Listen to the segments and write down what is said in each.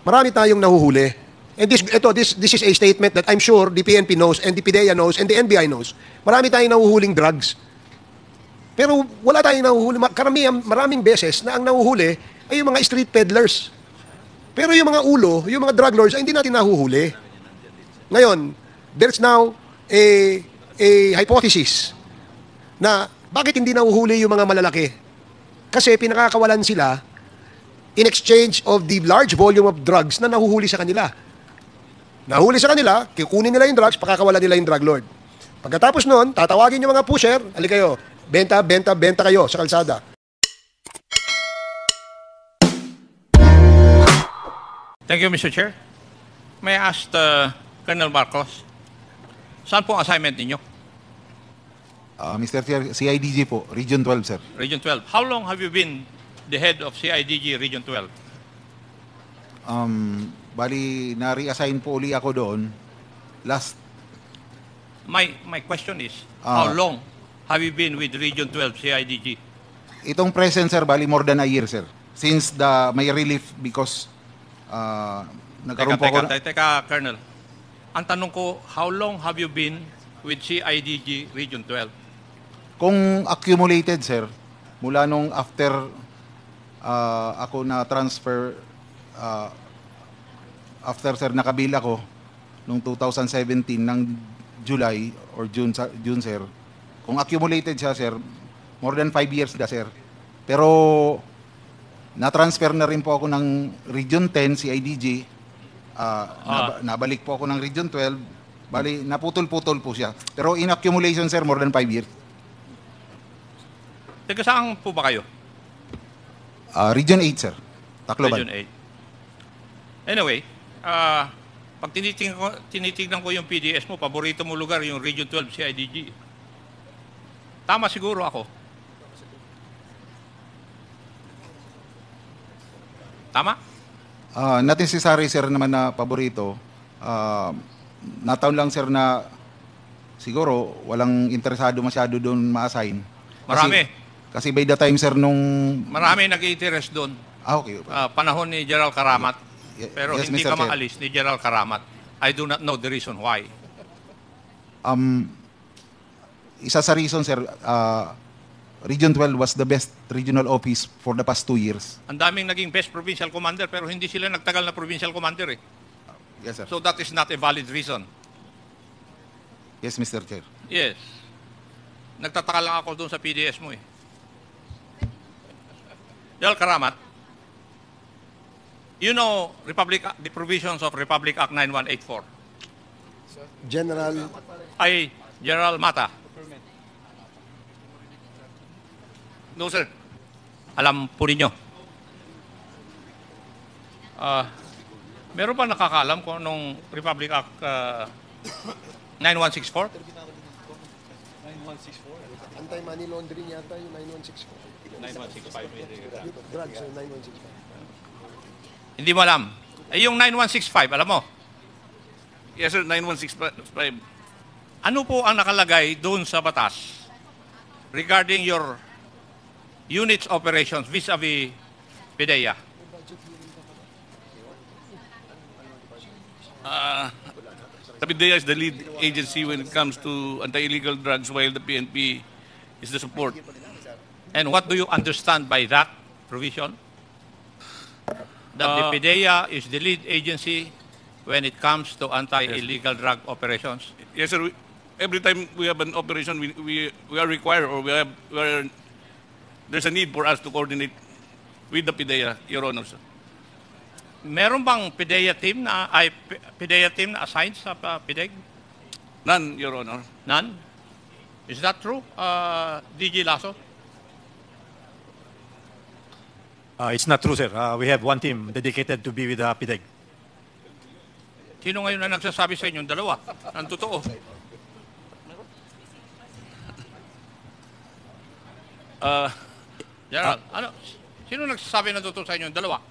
Marami tayong nahuhuli. And this is a statement that I'm sure the PNP knows and the PIDEA knows and the NBI knows. Marami tayong nahuhuling drugs. Pero wala tayong nahuhuli. Karamihan, maraming beses na ang nahuhuli ay yung mga street peddlers. Pero yung mga ulo, yung mga drug lords, ay hindi natin nahuhuli. Ngayon, there's now a hypothesis na bakit hindi nahuhuli yung mga malalaki? Kasi pinakakawalan sila in exchange of the large volume of drugs na nahuhuli sa kanila. Nahuli sa kanila, kukunin nila yung drugs, pakakawalan nila yung drug lord. Pagkatapos noon, tatawagin yung mga pusher, halika kayo, benta kayo sa kalsada. Thank you, Mr. Chair. May I ask Colonel Marcos, saan po ang assignment ninyo? Mr. Chair, CIDG po, Region 12, sir. Region 12. How long have you been the head of CIDG Region 12? Bali, na-reassign po uli ako doon last. My question is, how long have you been with Region 12 CIDG? Itong present, sir, bali more than a year, sir. Since may relief because nagkaroon po ako. Teka, Colonel. Ang tanong ko, how long have you been with CIDG Region 12? Kung accumulated, sir, mula nung after ako na-transfer, after, sir, nakabil ako nung 2017 ng July or June, sir. Kung accumulated siya, sir, more than 5 years na, sir. Pero na-transfer na rin po ako ng Region 10, CIDG. Nabalik po ako ng Region 12. Bali, naputol-putol po siya. Pero in accumulation, sir, more than 5 years. Teka, saan po ba kayo? Region 8, sir. Tacloban. Region 8. Anyway, pag tinitingnan ko yung PDS mo, paborito mo lugar yung Region 12 CIDG. Tama siguro ako. Tama? Not necessary, sir, naman na paborito. Nataon lang, sir, na siguro walang interesado masyado doon ma-assign. Marami. Kasi by the time, sir, nung... Marami nag-interest doon. Okay. Panahon ni Gerald Karamat. Pero Yes, hindi Mr. ka Chair. maalis ni Gerald Karamat. I do not know the reason why. Isa sa reason, sir, Region 12 was the best regional office for the past 2 years. Ang daming naging best provincial commander pero hindi sila nagtagal na provincial commander eh. Yes, sir. So that is not a valid reason. Yes, Mr. Chair. Yes. Nagtataka lang ako doon sa PDS mo eh. Gerald Karamat, you know the provisions of Republic Act 9184. General General Mata. No, sir. Alam po ninyo. Meron ba nakakaalam kung anong Republic Act 9164? 9164? Anti-money laundering yata yung 9164. 9165. Drugs, 9165. Hindi mo alam. Yung 9165, alam mo? Yes, sir. 9165. Ano po ang nakalagay doon sa batas regarding your units operations vis-a-vis PIDEA? The PIDEA is the lead agency when it comes to anti-illegal drugs, while the PNP is the support. And what do you understand by that provision? That the PIDEA is the lead agency when it comes to anti-illegal drug operations? Yes, sir. Every time we have an operation, we are required, or there's a need for us to coordinate with the PIDEA, Your Honor, sir. Meron bang PIDEA team na assigned sa PIDEG? None, Your Honor. None? Is that true, DG Lasso? It's not true, sir. We have one team dedicated to be with PIDEG. Sino ngayon na nagsasabi sa inyo? Dalawa. Ang totoo. Gerald, sino nagsasabi na totoo sa inyo? Dalawa.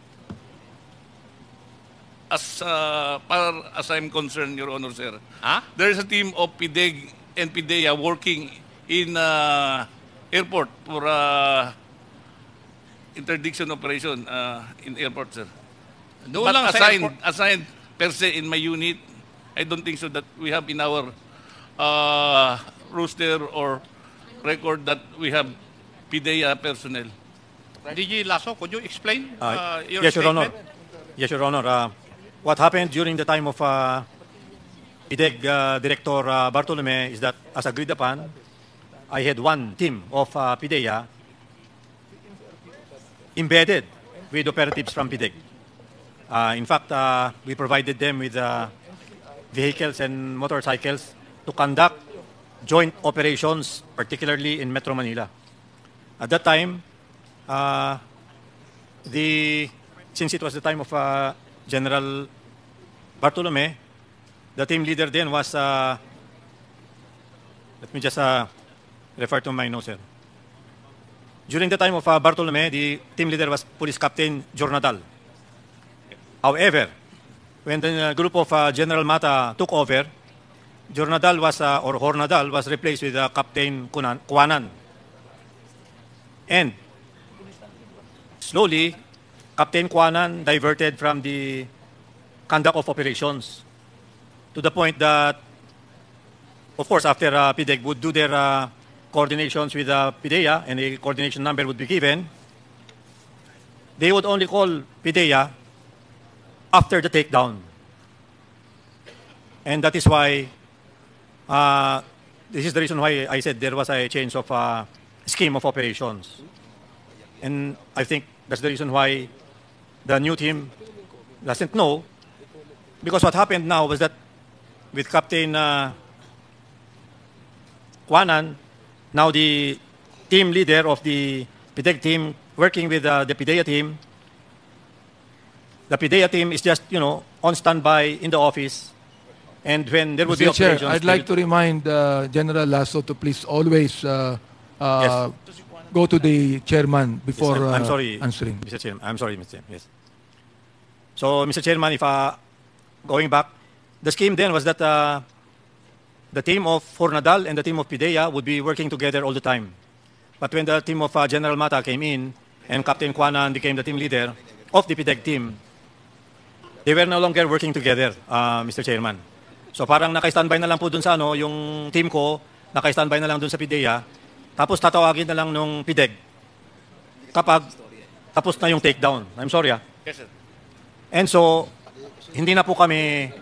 As far as I'm concerned, Your Honor, sir, Ha? there is a team of PIDEG and PIDEA working in airport for interdiction operation in airport, sir. Doon But lang sa assigned per se in my unit, I don't think so that we have in our roster or record that we have PIDEA personnel. DG Lasso, could you explain your Yes, Your Honor. statement? Yes, Your Honor. What happened during the time of PIDEG Director Bartolome is that, as agreed upon, I had one team of PIDEA embedded with operatives from PIDEG. In fact, we provided them with vehicles and motorcycles to conduct joint operations, particularly in Metro Manila. At that time, since it was the time of General Bartolome, the team leader then was, let me just refer to my notes here. During the time of Bartolome, the team leader was Police Captain Jornadal. However, when the group of General Mata took over, Jornadal was, or Hornadal was replaced with Captain Kuanan. And slowly, Captain Kuanan diverted from the conduct of operations to the point that, of course, after PIDEG would do their coordinations with PIDEA and a coordination number would be given, they would only call PIDEA after the takedown. And that is why, this is the reason why I said there was a change of scheme of operations. And I think that's the reason why the new team doesn't know, because what happened now was that with Captain Kuanan, now the team leader of the PIDEG team working with the PIDEA team, the PIDEA team is just, on standby in the office. And when there would be Mr. Chair, operations... I'd like to remind General Lasso to please always Yes. go to the chairman before Yes, I'm sorry, answering. Mr. Chairman. I'm sorry, Mr. Chairman. Yes. So, Mr. Chairman, if going back, the scheme then was that the team of Hornadal and the team of PIDEA would be working together all the time. But when the team of General Mata came in and Captain Kuanan became the team leader of the PIDEG team, they were no longer working together, Mr. Chairman. So parang naka-standby na lang po dun sa yung team ko, naka-standby na lang dun sa PIDEA, tapos tatawagin na lang nung PIDEG kapag tapos na yung takedown. I'm sorry, Yes, sir. And so, hindi na po kami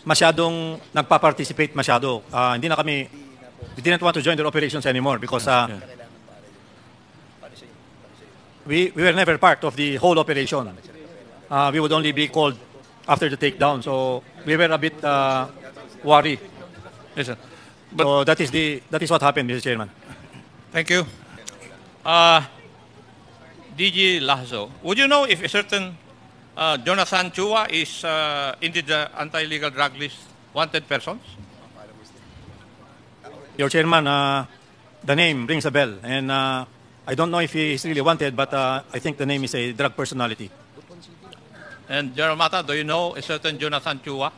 masyadong nagpa-participate masyado. Hindi na kami, we didn't want to join their operations anymore because we were never part of the whole operation. We would only be called after the takedown. So, we were a bit worried. Yes, sir. So, that is what happened, Mr. Chairman. Thank you. DG Lasso, would you know if a certain Jonathan Chua is into the anti-illegal drug list wanted persons? Your Chairman, the name rings a bell. And I don't know if he is really wanted, but I think the name is a drug personality. And General Mata, do you know a certain Jonathan Chua?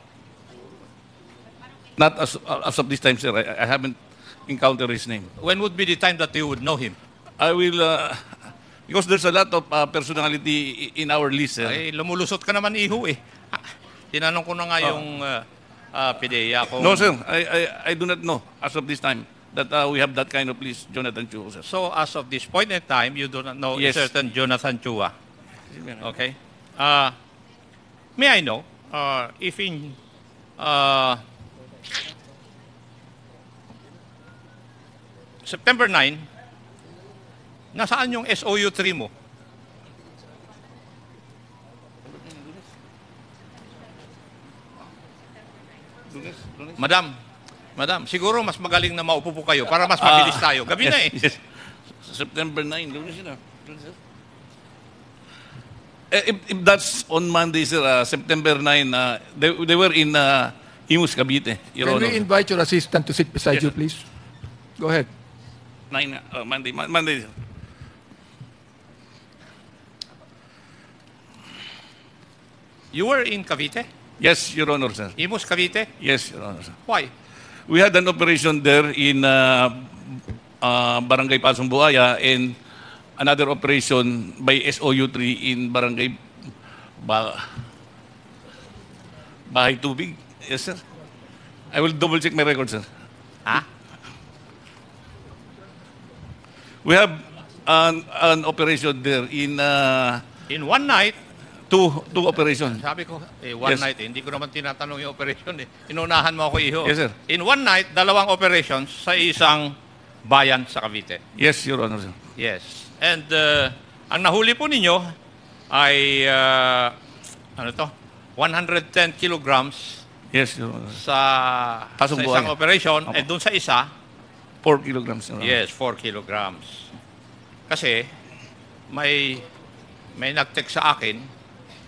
Not as of this time, sir. I haven't encountered his name. When would be the time that you would know him? I will, because there's a lot of personality in our list, sir. Ay, lumulusot ka naman, iho eh. Tinanong ko na nga yung PIDEA kung... No, sir. I do not know as of this time that we have that kind of list, Jonathan Chua, sir. So, as of this point in time, you do not know Yes. a certain Jonathan Chua. Okay. May I know if in September 9, nasaan yung SOU 3 mo? Madam, siguro mas magaling na maupo po kayo para mas mabilis tayo. Gabi na eh. Yes. September 9, Lunes yun, if that's on Monday, sir, September 9, they were in Imus, Cavite, Your Can Honor. we invite your assistant to sit beside Yes, you, sir. please? Go ahead. 9, Monday. You were in Cavite? Yes, Your Honor, sir. Imus, Cavite? Yes, Your Honor, sir. Why? We had an operation there in Barangay Pasong Buaya and another operation by SOU 3 in Barangay Bahay Tubig. Yes, sir. I will double check my record, sir. Ha? We have an operation there in In one night, two operations. sabi ko, one Yes. night, hindi ko naman tinatanong yung operation eh. Inunahan mo ako, Iho. Yes, sir. In one night, 2 operations sa isang bayan sa Cavite. Yes, Your Honor, sir. Yes. And ang nahuli po ninyo ay, 110 kilograms Yes, Your Honor. sa Pasong isang buhay. operation. Opo. And doon sa isa, 4 kilograms, Your Honor. yes, 4 kilograms. Kasi may nag-text sa akin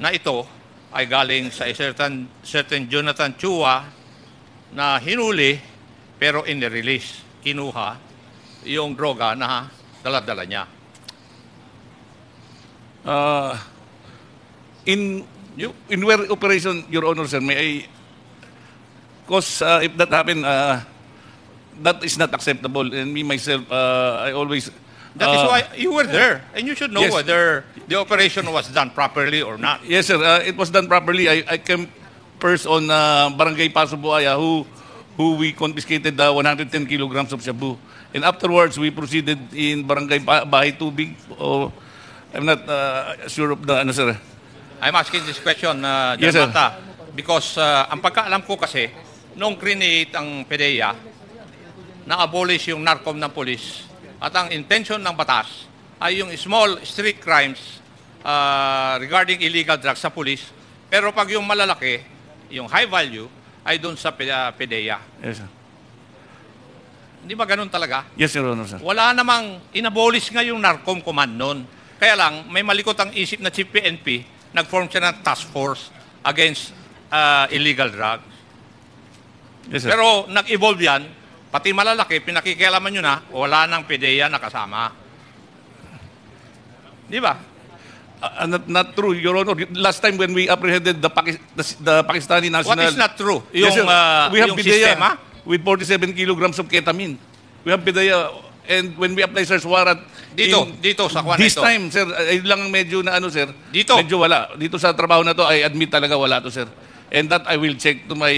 na ito ay galing sa certain Jonathan Chua na hinuli pero in-release. Kinuha yung droga na dala-dala niya. In where operation, Your Honor, sir, may I... Because if that happened, that is not acceptable. And me, myself, I always... That is why you were there. And you should know Yes. whether the operation was done properly or not. Yes, sir. It was done properly. I came first on Barangay Paso Buaya, who we confiscated 110 kilograms of shabu. And afterwards, we proceeded in Barangay Bahay Tubig. I'm not sure of the ano, sir. I'm asking this question, Yes, sir. Mata, because ang pagkaalam ko kasi, nung create ang PDEA, na-abolish yung NARCOM ng police, at ang intention ng batas ay yung small street crimes regarding illegal drugs sa police, pero pag yung malalaki, yung high value, ay doon sa PDEA. Yes, sir. Hindi ba ganun talaga? Yes, Your Honor, sir. Wala namang inabolish nga yung NARCOM command noon. Kaya lang, may malikot ang isip na Chief PNP, nag-form siya ng task force against illegal drugs. Yes, sir. Pero nag-evolve yan, pati malalaki, pinakikialaman nyo na, wala nang PDEA nakasama. Di ba? Not true, Your Honor. Last time when we apprehended the Pakistani National... What is not true? Yes, Yung, sir. We have yung PIDEA sistema? with 47 kilograms of ketamine. We have PIDEA, and when we apply search warrant... Dito sa kwan This ito. time, sir, ay lang medyo na ano, sir. Dito? Medyo wala. Dito sa trabaho na to, I admit talaga wala to, sir. And that I will check to my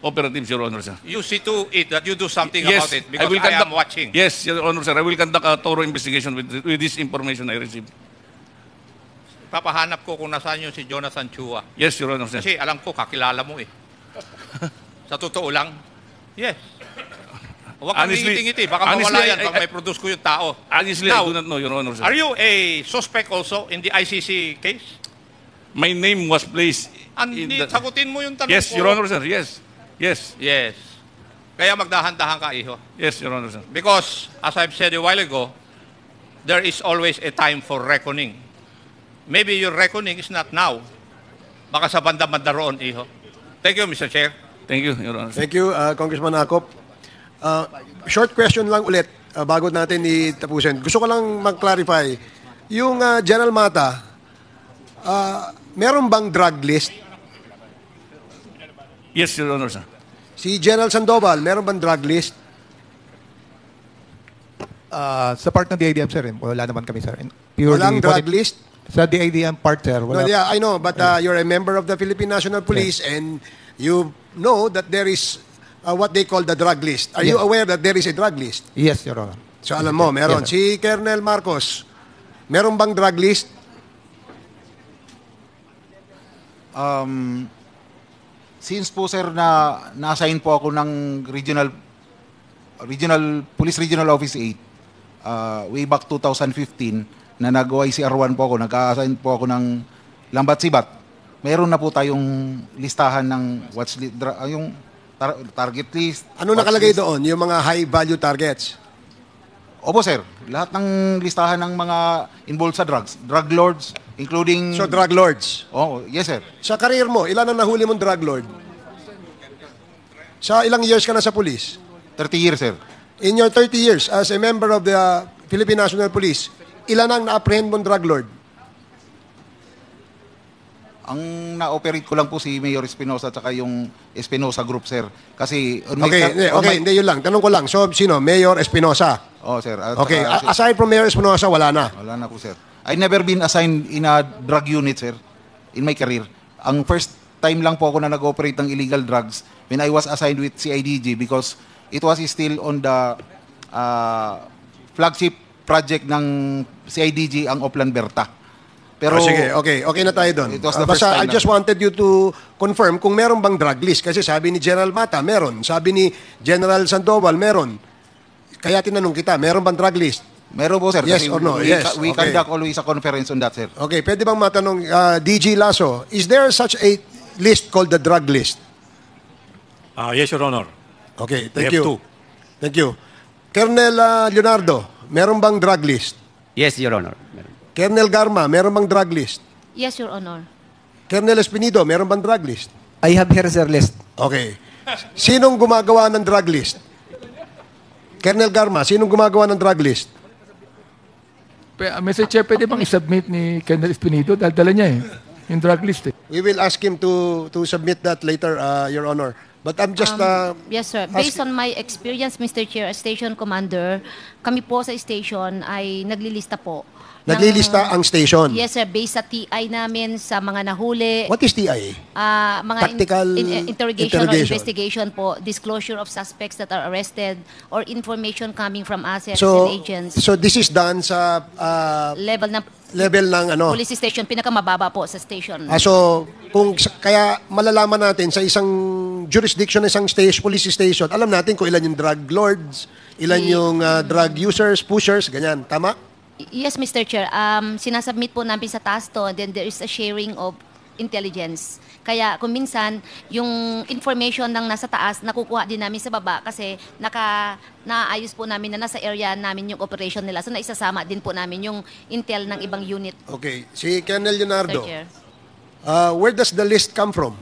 operatives, Your Honor, sir. You see to it that you do something Yes, about it because I am watching. Yes, Your Honor, sir. I will conduct a thorough investigation with this information I received. Papahanap ko kung nasaan yung si Jonathan Chua. Yes, Your Honor, sir. Kasi alam ko, kakilala mo eh. Sa totoo lang, yes. Huwag kang Honestly- ngiti-ngiti. Baka mawala honestly, yan pag may produce ko yung tao. Honestly, Now, I do not know, Your Honor, sir. Are you a suspect also in the ICC case? My name was placed in Hindi, the... sagutin mo yung tanong Yes, ko. Your Honor, sir. Yes. Yes. Yes. Kaya magdahan-dahan ka, Iho. Yes, Your Honor, sir. Because, as I've said a while ago, there is always a time for reckoning. Maybe your reckoning is not now. Baka sa banda-banda roon, Iho. Thank you, Mr. Chair. Thank you, Your Honor. Thank you, Congressman Acop. Short question lang ulit bago natin itapusin. Gusto ko lang mag-clarify. Yung General Mata, meron bang drug list? Yes, Your Honor, sir. Si General Sandoval, meron bang drug list? Sa part ng DIDM, sir, wala naman kami, sir. Purely Walang drug list? Sa DIDM part, sir, No, wala. yeah, I know, but you're a member of the Philippine National Police and you know that there is what they call the drug list. Are you Yes. aware that there is a drug list? Yes, Your Honor. So alam mo, meron. Yes, sir. Si Colonel Marcos, meron bang drug list? Since po sir na-assign po ako ng Police Regional Office 8 way back 2015 na nag-OICR1 po ako, nag-assign po ako ng Lambat Sibat. Meron na po tayong listahan ng yung target list. Ano watch nakalagay list. doon? Yung mga high value targets. Opo sir, lahat ng listahan ng mga involved sa drugs, drug lords, including... So drug lords. Oh, yes sir. Sa career mo, ilan ang nahuli mong drug lord? Sa ilang years ka na sa police? 30 years sir. In your 30 years as a member of the Philippine National Police, ilan ang na-apprehend mong drug lord? Ang na-operate ko lang po si Mayor Espinosa at saka yung Espinosa Group, sir. Kasi... Hindi, yun lang. Tanong ko lang. So, sino? Mayor Espinosa. Oh, sir. At Okay, saka- aside from Mayor Espinosa, wala na. Wala na po, sir. I never been assigned in a drug unit, sir, in my career. Ang first time lang po ako na nag-operate ng illegal drugs when I was assigned with CIDG because it was still on the flagship project ng CIDG ang Oplan Berta. Pero sige, okay na tayo doon. It was the first Basta I time just wanted you to confirm kung meron bang drug list. Kasi sabi ni General Mata, meron. Sabi ni General Sandoval, meron. Kaya tinanong kita, meron bang drug list? meron po, sir. Yes Kasi or no? We, Yes, we okay. conduct always a conference on that, sir. Okay, pwede bang matanong, DG Lasso, is there such a list called the drug list? Yes, Your Honor. Okay, We thank have you. two. Thank you. Colonel Leonardo, meron bang drug list? Yes, Your Honor. Colonel Garma, meron bang drug list? Yes, Your Honor. Colonel Espinido, meron bang drug list? I have here, sir, list. Okay. Sinong gumagawa ng drug list? Colonel Garma, sinong gumagawa ng drug list? Mr. Chair, pwede bang isubmit ni Colonel Espinido? Dala niya yung drug list We will ask him to submit that later, Your Honor. But I'm just... Yes, sir. Based on my experience, Mr. Chair, as station commander, kami po sa station ay naglilista po. naglilista ang station. Yes, sir. Based sa TI namin, sa mga nahuli. What is TI? Mga Tactical interrogation or investigation po, disclosure of suspects that are arrested, or information coming from assets and agents. So this is done sa level ng ano? police station, pinakamababa po sa station. So kung kaya malalaman natin sa isang jurisdiction, isang police station, alam natin kung ilan yung drug lords, ilan yung drug users, pushers, ganyan. Tama? Yes, Mr. Chair. Sinasubmit po namin sa task to, and then there is a sharing of intelligence. Kaya kung minsan, yung information ng nasa taas, nakukuha din namin sa baba kasi naayos po namin na nasa area namin yung operation nila. So naisasama din po namin yung intel ng ibang unit. Okay. Si Colonel Leonardo, Mr. Chair. Where does the list come from?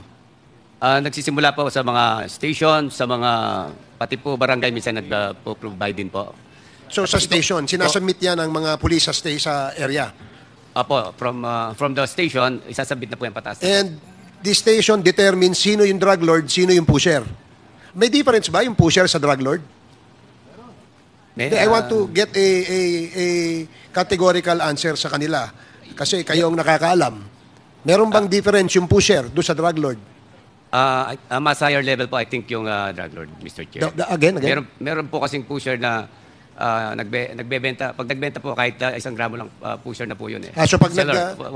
Nagsisimula po sa mga station, sa mga pati po barangay minsan nagpo-provide din po. So sa station, sinasubmit yan ng mga police sa area? Apo, from the station, isasabit na po yung pataas. And the station determines sino yung drug lord, sino yung pusher. May difference ba yung pusher sa drug lord? I want to get a categorical answer sa kanila. Kasi kayo ang nakakaalam. Meron bang difference yung pusher doon sa drug lord? Mas higher level po, I think, yung drug lord, Mr. Chair. Again? Meron po kasing pusher na nagbebenta. Pag nagbenta po, kahit 1 gramo lang, pusher na po yun. So pag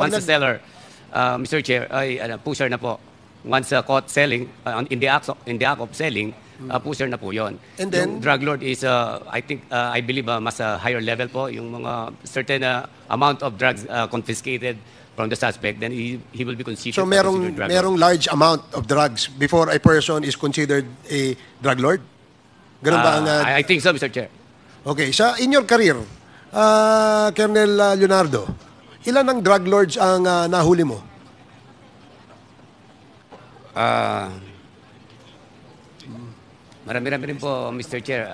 once a seller, Mr. Chair, ay pusher na po. Once caught selling, in the act of selling, pusher na po yun. And then, yung drug lord is, I believe, mas higher level po. Yung mga certain amount of drugs confiscated from the suspect, then he will be considered. So merong large amount of drugs before a person is considered a drug lord? Ganun ba ang... I think so, Mr. Chair. Okay, in your career, Colonel Leonardo, ilan ang drug lords ang nahuli mo? Marami-rami rin po, Mr. Chair.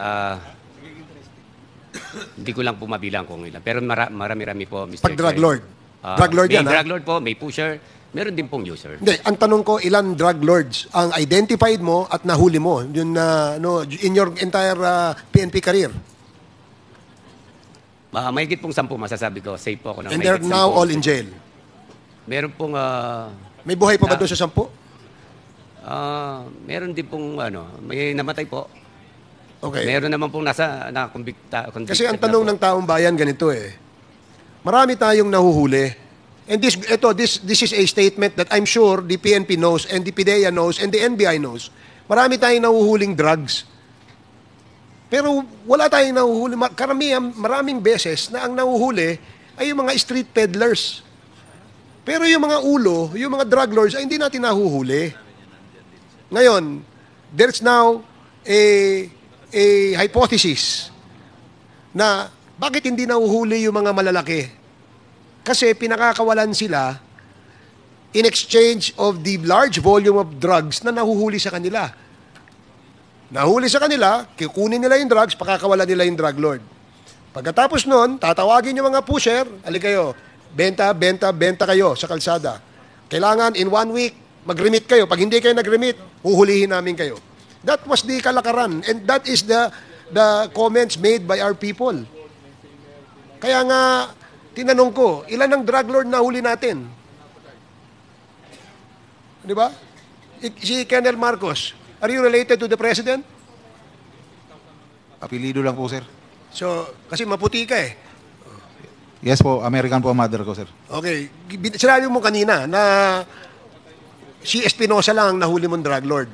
Hindi ko lang po mabilang kung ilan. Pero marami-rami po, Mr. Pag drug Chair. lord? Drug lord yan, May drug lord po, may pusher. Meron din pong user. Hindi, ang tanong ko, ilan drug lords ang identified mo at nahuli mo yun, in your entire PNP career? Mahigit pong 10 masasabi ko. Safe po ako. And they're now all in jail? Meron pong... May buhay pa ba doon sa 10? Meron din pong may namatay po. Okay. Meron naman pong nakakumbikta. Kasi ang tanong ng taong bayan ganito marami tayong nahuhuli. And this is a statement that I'm sure the PNP knows and the PIDEA knows and the NBI knows. Marami tayong nahuhuling drugs. Pero wala tayong nahuhuli. Maraming beses na ang nahuhuli ay yung mga street peddlers. Pero yung mga ulo, yung mga drug lords ay hindi natin nahuhuli. Ngayon, there's now a hypothesis na bakit hindi nahuhuli yung mga malalaki? Kasi pinakakawalan sila in exchange of the large volume of drugs na nahuhuli sa kanila. Nahuli sa kanila, kukunin nila yung drugs, pakakawalan nila yung drug lord. Pagkatapos nun, tatawagin yung mga pusher, ali kayo, benta kayo sa kalsada. Kailangan in 1 week, mag-remit kayo. Pag hindi kayo nag-remit, huhulihin namin kayo. That was the kalakaran. And that is the comments made by our people. Kaya nga, tinanong ko, ilan ang drug lord na huli natin? Di ba? Si Colonel Marcos, are you related to the President? Apelido lang po, sir. So, kasi maputi ka eh. Yes po, American po ang mother ko, sir. Okay. Sinabi mo kanina na si Espinosa lang ang nahuli mong drug lord.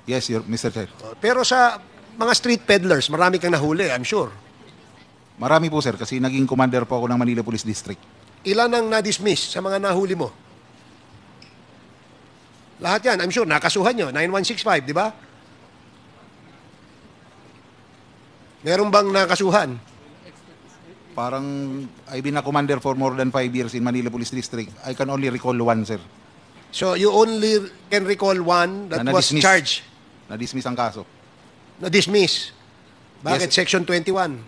Yes, Mr. Chair. Pero sa mga street peddlers, marami kang nahuli, I'm sure. Marami po, sir, kasi naging commander po ako ng Manila Police District. Ilan ang na-dismiss sa mga nahuli mo? Lahat yan, I'm sure, nakasuhan nyo, 9165, di ba? Meron bang nakasuhan? Parang I've been a commander for more than 5 years in Manila Police District. I can only recall one, sir. So you only can recall one that was Na-dismiss. charged, Na-dismiss ang kaso. na-dismiss. Bakit? Yes. Section 21.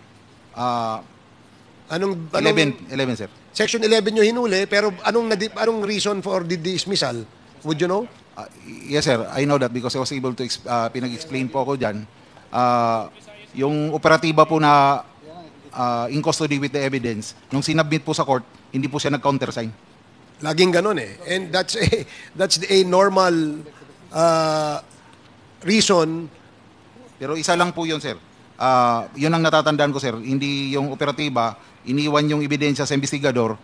Anong 11, sir. Section 11 nyo hinuli, pero anong reason for the dismissal? Would you know? Yes, sir. I know that because I was able to pinag-explain po ako dyan. Yung operatiba po na in custody with the evidence, nung sinubmit po sa court, hindi po siya nag-countersign. Laging ganun eh. And that's a normal reason. Pero isa lang po yun, sir. Yun ang natatandaan ko, sir. Hindi yung operatiba, iniwan yung ebidensya sa investigador,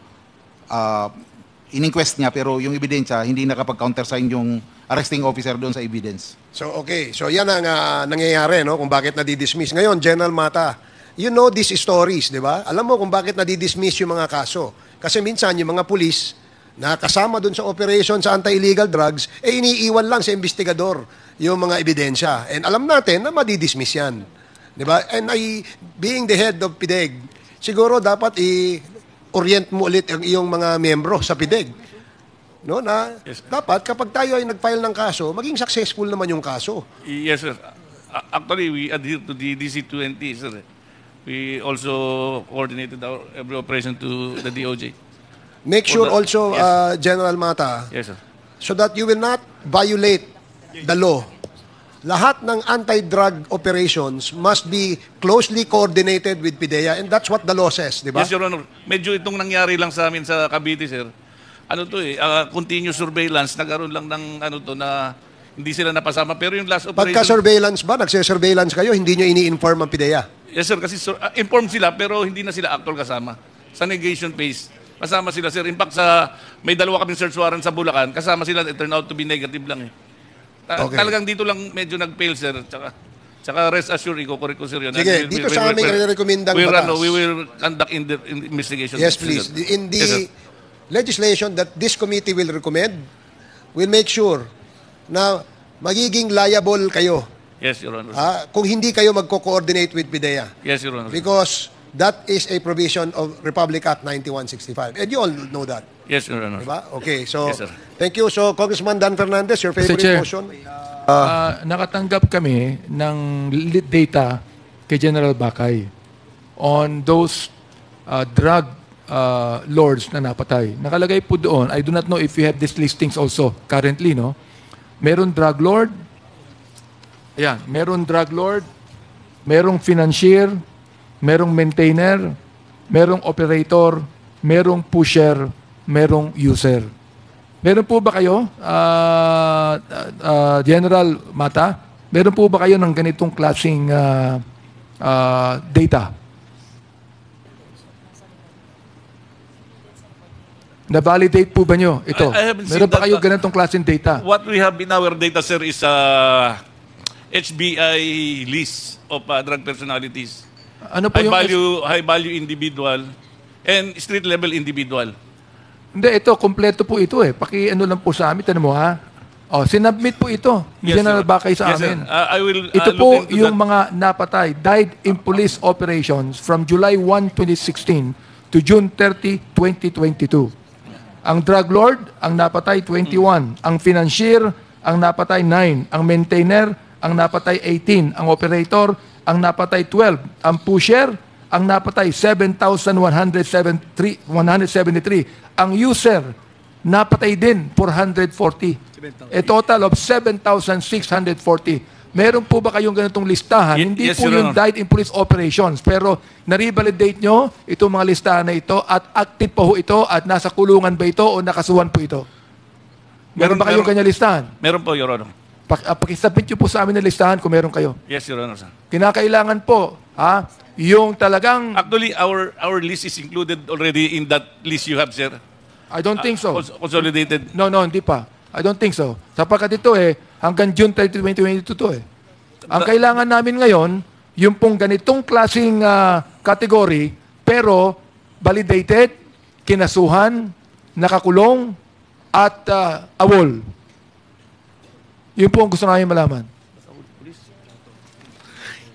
in-inquest niya, pero yung ebidensya, hindi nakapag-countersign yung arresting officer doon sa evidence. So, okay. So, yan ang nangyayari, no? Kung bakit nadidismiss. Ngayon, General Mata, you know these stories, di ba? Alam mo kung bakit nadidismiss yung mga kaso. Kasi minsan, yung mga pulis na kasama doon sa operation sa anti-illegal drugs, iniiwan lang sa investigador yung mga ebidensya. And alam natin na madidismiss yan. Di ba? And being the head of PIDEG, siguro dapat i-orient mo ulit ang iyong mga miyembro sa PIDEG. No, na Yes, dapat kapag tayo ay nag-file ng kaso, maging successful naman yung kaso. Yes, sir. Actually, we adhere to the DC-20, sir. We also coordinated our every operation to the DOJ. Make sure For the- also, yes. General Mata, Yes, sir. so that you will not violate the law. Lahat ng anti-drug operations must be closely coordinated with PIDEA, and that's what the law says, di ba? Yes, Your Honor. Medyo itong nangyari lang sa amin sa Cavite, sir. Ano to continuous surveillance, nagkaroon lang ng na hindi sila napasama. Pero yung last operation... Pagka-surveillance ba, nagse-surveillance kayo, hindi nyo ini-inform ang PIDEA? Yes, sir, kasi informed sila pero hindi na sila actual kasama. Sa negation phase, kasama sila, sir. In fact, may dalawa kaming search warrant sa Bulacan, kasama sila, it turned out to be negative lang eh. Okay. Talagang dito lang medyo nag-fail, sir. Tsaka rest assured, iko-correct ko, sir, yun. Sige, dito sa aming re-recommendang batas. We will conduct investigation. Yes, please. In the Yes, sir. legislation that this committee will recommend, we'll make sure na magiging liable kayo Yes, Your Honor. kung hindi kayo magko-coordinate with PIDEA. Yes, Your Honor. Because that is a provision of Republic Act 9165. And you all know that. Yes, Your Honor. Diba? Okay, so Yes, sir. thank you. So, Congressman Dan Fernandez, your favorite Chair. motion? Nakatanggap kami ng lead data kay General Bakay on those drug lords na napatay. Nakalagay po doon, I do not know if you have these listings also currently, no? Meron drug lord, ayan, meron drug lord, merong financier, merong maintainer, merong operator, merong pusher, merong user. Meron po ba kayo, General Mata, meron po ba kayo ng ganitong klaseng data? Na-validate po ba nyo ito? I haven't seen Meron pa that, kayo ganitong klaseng data? What we have in our data, sir, is HBI list of drug personalities. Ano po yung... High value individual and street level individual. Hindi, ito, kompleto po ito eh. Paki-ano lang po sa amin, tanong mo ha? O, sinubmit po ito ni Yes, General sir. Bakay sa Yes, sir. amin. I will Ito look po into yung that. mga napatay, died in police operations from July 1, 2016 to June 30, 2022. Ang drug lord, ang napatay 21. Ang financier, ang napatay 9. Ang maintainer, ang napatay 18. Ang operator, ang napatay 12. Ang pusher, ang napatay 7,173. Ang user, napatay din 440. A total of 7,640. Meron po ba kayong ganitong listahan? Hindi Yes, po Your yung Honor. died in police operations. Pero na-revalidate nyo itong mga listahan na ito at active pa ho ito at nasa kulungan ba ito o nakasuhan po ito? Meron ba kayong kanya listahan? Meron po, Your Honor. Pakisubmit nyo po sa amin na listahan kung meron kayo. Yes, Your Honor, sir. Kinakailangan po, yung talagang, Actually, our list is included already in that list you have, sir. I don't think so. Consolidated. No, hindi pa. I don't think so. Sapagkat ito hanggang June 30, 2022 to Ang kailangan namin ngayon, yung pong ganitong klaseng category, pero validated, kinasuhan, nakakulong, at awol. Yun po ang gusto namin malaman.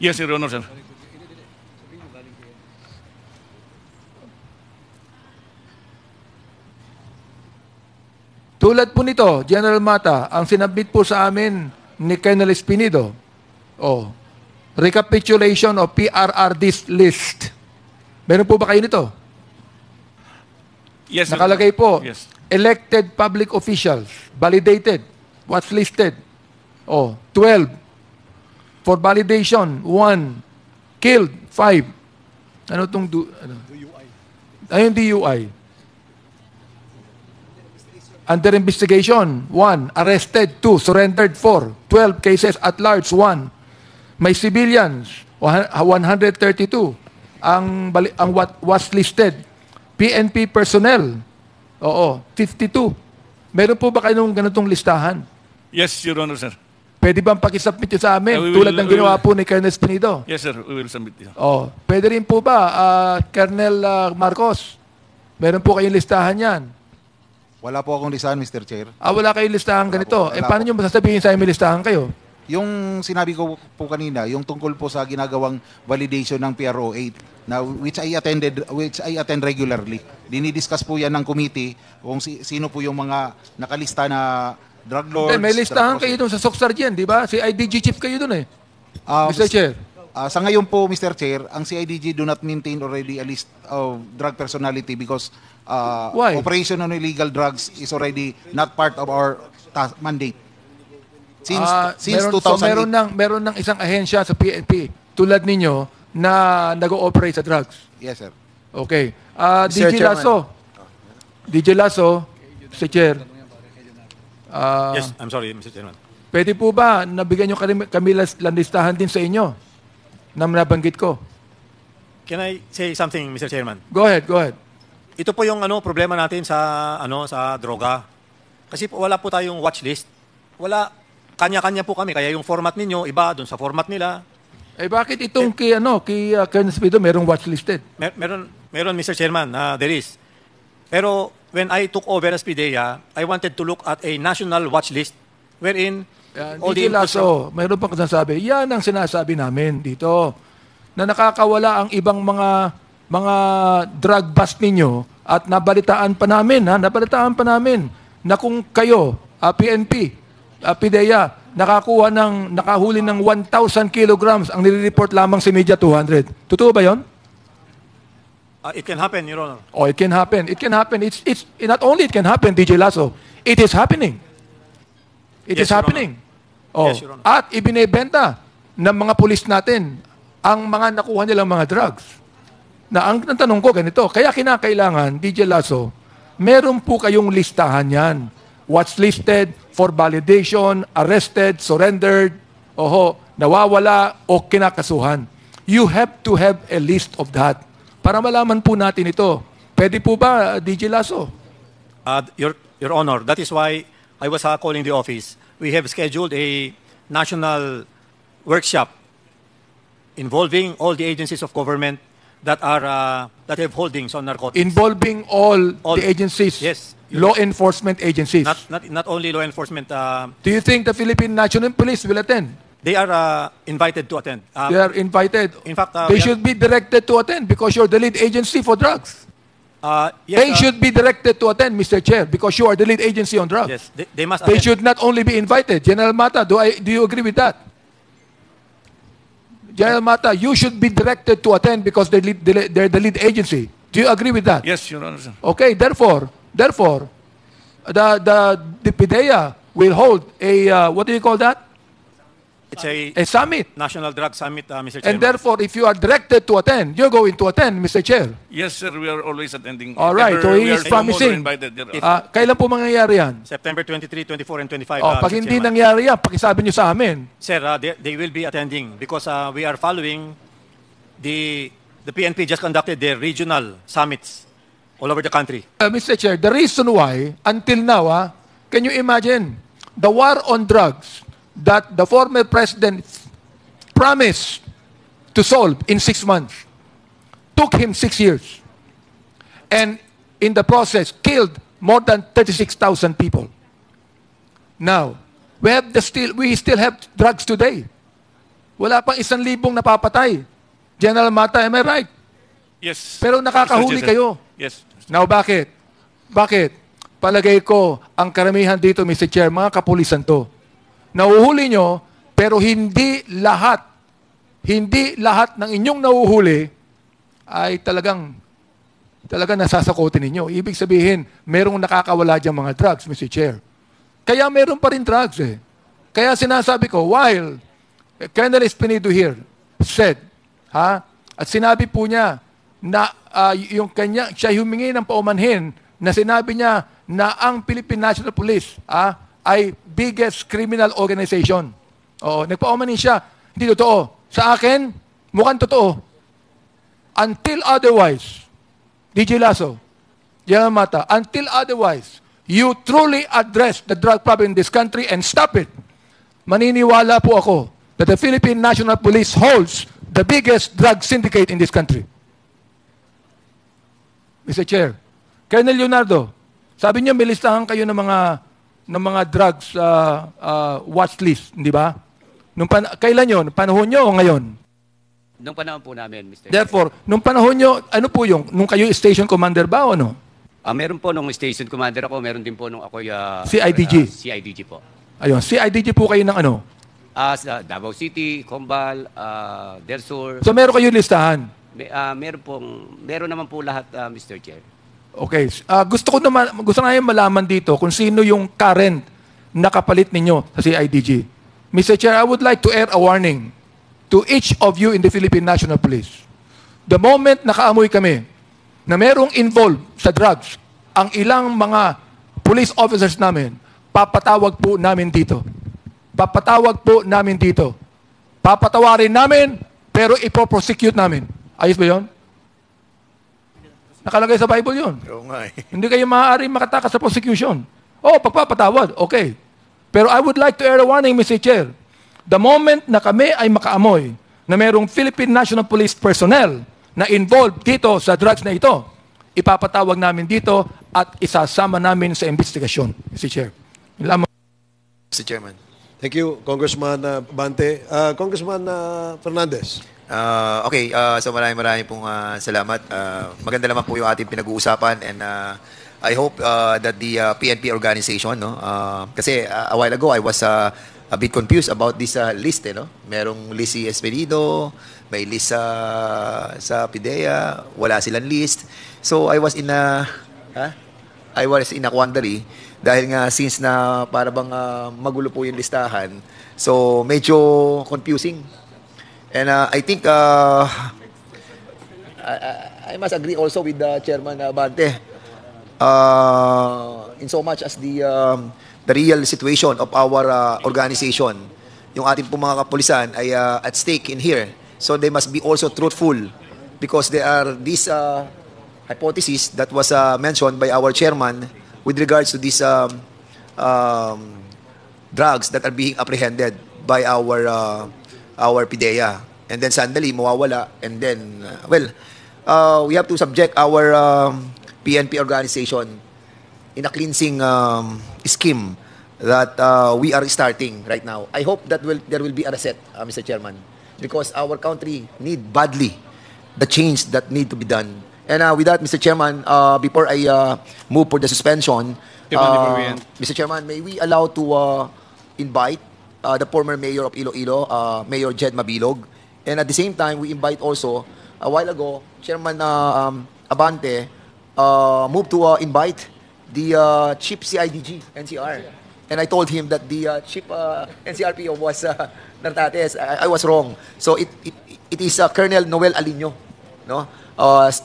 Yes, Your Honor, sir. Tulad po nito, General Mata, ang sinabit po sa amin ni Colonel Espinido, recapitulation of PRRD's list. Meron po ba kayo nito? Yes, Your Nakalagay Honor. po, Yes. elected public officials, validated, what's listed? 12. For validation, 1. Killed, 5. Ano itong Ayun, DUI. Under investigation, 1. Arrested, 2. Surrendered, 4. 12 cases at large, 1. May civilians, 132. Ang was listed. PNP personnel, 52. Meron po ba kayong ganitong listahan? Yes, Your Honor, sir. Pwede bang pakisubmit nyo sa amin? We Tulad ng ginawa po ni Colonel Espinido. Yes, sir. We will submit it. Pwede rin po ba, Colonel Marcos? Meron po kayong listahan yan? Wala po akong listahan, Mr. Chair. Wala kayong listahan ganito. Wala Paano po. nyo masasabihin sa may listahan kayo? Yung sinabi ko po kanina, yung tungkol po sa ginagawang validation ng PRO8, na which I attend regularly. Dinidiscuss po yan ng committee kung sino po yung mga nakalista na drug lords. May listahan kayo doon sa SOC Sergeant, di ba? Si IDG chief kayo doon Mr. Chair. Sa ngayon po, Mr. Chair, ang CIDG do not maintain already a list of drug personality because Why? operation on illegal drugs is already not part of our mandate. Since 2008. Meron ng isang ahensya sa PNP tulad ninyo na nag-ooperate sa drugs. Yes, sir. Okay. Mr. DJ Chairman. Lasso. DJ Lasso, Mr. Chair. Yes, I'm sorry, Mr. Chairman. Pwede po ba nabigyan nyo kami listahan din sa inyo na nabanggit ko? Can I say something, Mr. Chairman? Go ahead, go ahead. Ito po yung problema natin sa sa droga. Kasi po, wala po tayong watch list. Wala, kanya-kanya po kami. Kaya yung format ninyo, iba doon sa format nila. Bakit itong kay Colonel Espinido merong watchlisted? Meron, Mr. Chairman, there is. Pero when I took over as PDEA, I wanted to look at a national watch list wherein all the DJ Lasso, mayroon pang sinasabi. Yan ang sinasabi namin dito. Na nakakawala ang ibang mga drug bust ninyo at nabalitaan pa namin na kung kayo, PNP, PDEA, nakahuli ng 1,000 kilograms ang nire-report lamang sa media 200. Totoo ba yon? it can happen, Your Honor. It can happen. It can happen. It's not only it can happen, DJ Lasso. It is happening. It Yes, is Your happening. Yes, Your Honor. At ibinebenta ng mga pulis natin ang mga nakuha nilang mga drugs. Ang tanong ko ganito, kaya kinakailangan, DJ Lasso, meron po kayong listahan yan. What's listed for validation, arrested, surrendered, nawawala o kinakasuhan. You have to have a list of that para malaman po natin ito. Pwede po ba, DJ Lasso? Your Honor, that is why I was calling the office. We have scheduled a national workshop involving all the agencies of government that have holdings on narcotics. Involving all the agencies, Yes. law enforcement agencies. Not only law enforcement. Do you think the Philippine National Police will attend? They are invited to attend. They are invited. In fact, They should be directed to attend because you're the lead agency for drugs. Yes, They should be directed to attend, Mr. Chair, because you are the lead agency on drugs. Yes, they must They attend. should not only be invited. General Mata, do you agree with that? General Mata, you should be directed to attend because they're the lead agency. Do you agree with that? Yes, Your Honor, sir. Okay, therefore, the PDEA will hold a, what do you call that? It's a A summit. national drug summit, Mr. And Chairman. therefore, if you are directed to attend, you're going to attend, Mr. Chair. Yes, sir. We are always attending. All right, Ever so he we is are promising. invited, Your Honor. Kailan po mangyayari yan? September 23, 24, and 25. Pag Mr. hindi Chairman. nangyari yan, pakisabi nyo sa amin. Sir, they will be attending because we are following the PNP just conducted their regional summits all over the country. Mr. Chair, the reason why, until now, can you imagine, the war on drugs that the former president promised to solve in 6 months took him 6 years. And in the process, killed more than 36,000 people. Now, we still have drugs today. Wala pang 1,000 napapatay. General Mata, am I right? Yes. Pero nakakahuli Mr. Chair, sir. kayo. Yes. Now, bakit? Bakit? Palagay ko, ang karamihan dito, Mr. Chair, mga kapulisan to. Nauhuli nyo, pero hindi lahat ng inyong nauhuli ay talagang nasasakotin ninyo. Ibig sabihin, merong nakakawala dyan mga drugs, Mr. Chair. Kaya meron pa rin drugs eh. Kaya sinasabi ko, while Colonel Espinido here said, at sinabi po niya na siya humingi ng paumanhin na sinabi niya na ang Philippine National Police ay biggest criminal organization. Oo, nagpaumanhin siya. Hindi totoo. Sa akin, mukhang totoo. Until otherwise, DJ Lasso, General Mata, until otherwise, you truly address the drug problem in this country and stop it. Maniniwala po ako that the Philippine National Police holds the biggest drug syndicate in this country. Mr. Chair, Colonel Leonardo, sabi niyo may listahan kayo ng mga drugs watch list, di ba? Kailan yun? Panahon nyo o ngayon? Nung panahon po namin, Mr. Therefore, nung panahon nyo, ano po yung, nung kayo station commander ba o ano? Meron po nung station commander ako, meron din po nung ako CIDG? CIDG po. Ayun, CIDG po kayo ng ano? Sa Davao City, Combal, Del Sur. So meron kayo listahan? Meron naman po lahat, Mr. Chair. Okay. Gusto nga malaman dito kung sino yung current na kapalit ninyo sa CIDG. Mr. Chair, I would like to air a warning to each of you in the Philippine National Police. The moment nakaamoy kami na merong involved sa drugs, ang ilang mga police officers namin, papatawag po namin dito. Papatawag po namin dito. Papatawarin namin, pero ipoprosecute namin. Ayos ba yun? Nakalagay sa Bible yun. Hindi kayo maaari makatakas sa prosecution. Pagpapatawad, okay. Pero I would like to air a warning, Mr. Chair. The moment na kami ay makaamoy na merong Philippine National Police personnel na involved dito sa drugs na ito, ipapatawag namin dito at isasama namin sa investigasyon, Mr. Chair. Mr. Chairman. Thank you, Congressman Bante. Congressman Fernandez. Okay, so maraming pong salamat. Maganda naman po yung ating pinag-uusapan and I hope that the PNP organization, kasi a while ago I was a bit confused about this list, no? Merong list si Esperido, may list sa PIDEA, wala silang list. So I was in a quandary dahil nga since na para bang magulo po yung listahan. So medyo confusing. And I think I must agree also with the Chairman Bante. In so much as the real situation of our organization, yung ating pong mga kapulisan ay at stake in here. So they must be also truthful because there are these hypotheses that was mentioned by our chairman with regards to these drugs that are being apprehended by our PIDEA. And then suddenly mawawala and then we have to subject our PNP organization in a cleansing scheme that we are starting right now. I hope that there will be a reset, Mr. Chairman, because our country need badly the change that need to be done. And with that, Mr. Chairman, before I move for the suspension, Mr. Chairman, may we allow to invite the former mayor of Iloilo, Mayor Jed Mabilog, and at the same time, we invite also, a while ago, Chairman Abante moved to invite the Chief CIDG, NCR. And I told him that the chief NCRPO was Nartates. I was wrong. So it is Colonel Noel Alino, no?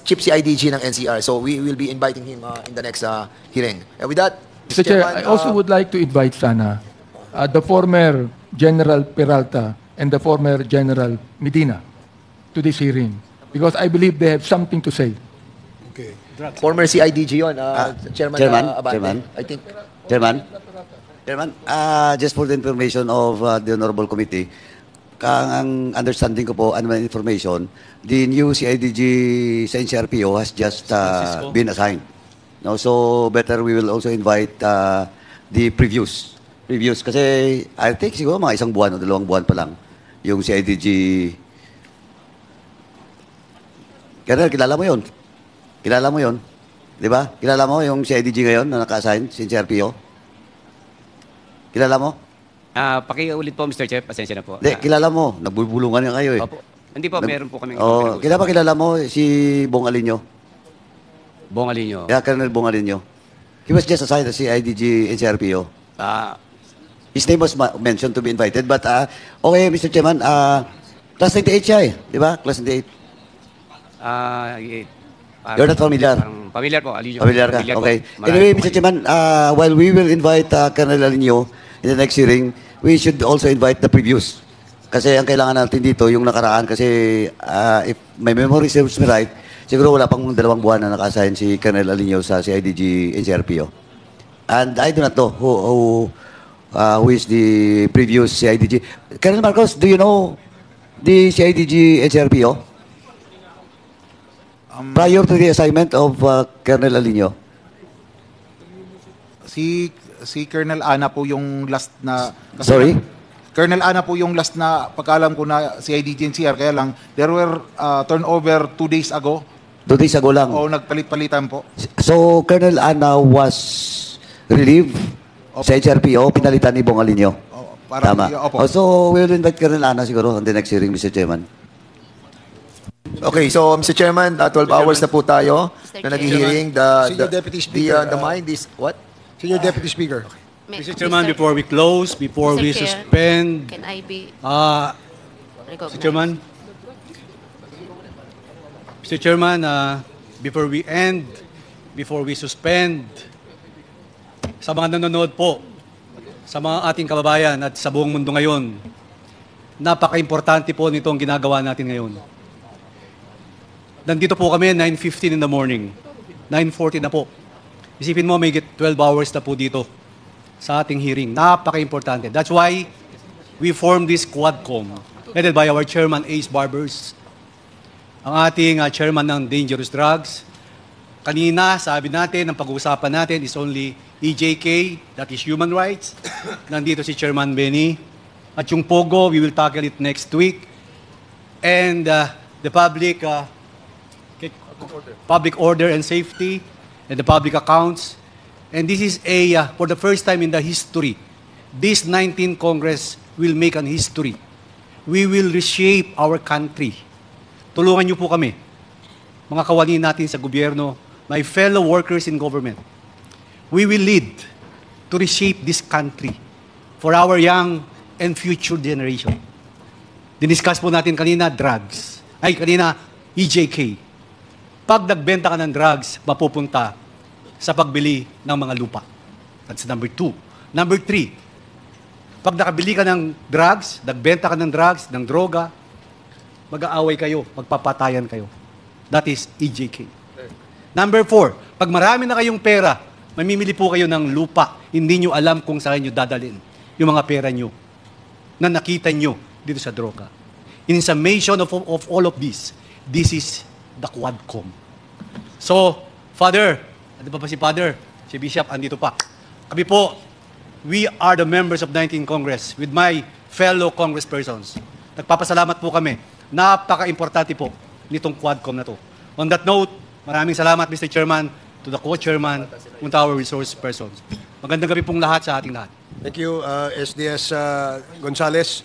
Chief CIDG ng NCR. So we will be inviting him in the next hearing. And with that, Mr. Chair, I also would like to invite sana the former General Peralta and the former General Medina to this hearing because I believe they have something to say. Okay. former CIDG yun, Chairman Abante. Chairman. I think. Chairman, just for the information of the Honorable Committee, ang understanding ko po, ano man information, the new CIDG sa NCRPO has just been assigned. No, so better we will also invite the previews. Kasi I think siguro mga 1 buwan o 2 buwan pa lang yung CIDG. Kaya kilala mo yun. Kilala mo yun. Di ba? Kilala mo yung CIDG ngayon na naka-assign sa NCRPO? Kilala mo? Pakiulit po, Mr. Chair. Pasensya na po. Hindi, kilala mo. Nagbubulungan nga kayo eh. Opo. Hindi po, meron po kami. Kilala mo si Bong Alinyo? Bong Alinyo. Yeah, Colonel Bong Alinyo. He was just assigned as CIDG NCRPO. His name was mentioned to be invited, but okay, Mr. Chairman, class 98 siya eh. Di ba? Class 98. You're not familiar? Familiar po, Alinyo. Familiar ka? Okay. Anyway, Mr. Chairman, while we will invite Colonel Alinyo in the next hearing, we should also invite the previews. Kasi ang kailangan natin dito, yung nakaraan, kasi if my memory serves me right, siguro wala pang 2 buwan na naka-assign si Colonel Alinyo sa CIDG NCRPO. And I do not know who is the previous CIDG. Colonel Marcos, do you know the CIDG NCRPO? Prior to the assignment of Colonel Alinyo? Si Colonel Ana po yung last na... Sorry? Colonel Ana po yung last na pagkaalam ko na CIDG NCR. Kaya lang, there were turnover 2 days ago. 2 days ago lang? O nagpalit-palitan po. So, Colonel Ana was relieved sa NCRPO, pinalitan ni Bong Alinyo? Tama. So, we will invite Colonel Ana siguro on the next hearing, Mr. Chairman. Okay, so Mr. Chairman, 12 hours na po tayo na nag-hearing. Senior Deputy Speaker. The mind is what? Senior Deputy Speaker. Mr. Chairman, before we close, before we suspend, Can I be Mr. Chairman, before we end, before we suspend, sa mga nanonood po, sa mga ating kababayan at sa buong mundo ngayon, napaka-importante po nitong ginagawa natin ngayon. Nandito po kami 9:15 in the morning. 9:40 na po. Isipin mo, may 12 hours na po dito sa ating hearing. Napaka-importante. That's why we formed this Quadcom, headed by our Chairman Ace Barbers, ang ating Chairman ng Dangerous Drugs. Kanina, sabi natin, ang pag-uusapan natin is only EJK, that is human rights. Nandito si Chairman Benny. At yung POGO, we will tackle it next week. And the public order and safety, and the public accounts. And this is for the first time in the history, this 19th Congress will make an history. We will reshape our country. Tulungan niyo po kami, mga kawani natin sa gobyerno, my fellow workers in government. We will lead to reshape this country for our young and future generation. Diniscuss po natin kanina, EJK. Pag nagbenta ka ng drugs, mapupunta sa pagbili ng mga lupa. That's number 2. Number 3, pag nakabili ka ng drugs, nagbenta ka ng drugs, ng droga, mag-aaway kayo, magpapatayan kayo. That is EJK. Number 4, pag marami na kayong pera, mamimili po kayo ng lupa, hindi nyo alam kung saan nyo dadalhin yung mga pera nyo na nakita nyo dito sa droga. In summation of all of this is the Quadcom. So, Father, ano pa si Father? Si Bishop, andito pa. Kami po, we are the members of 19th Congress with my fellow congresspersons. Nagpapasalamat po kami. Napaka-importante po nitong Quadcom na to. On that note, maraming salamat, Mr. Chairman, to the co-chairman, and to our resource persons. Magandang gabi pong lahat sa ating lahat. Thank you, SDS Gonzales.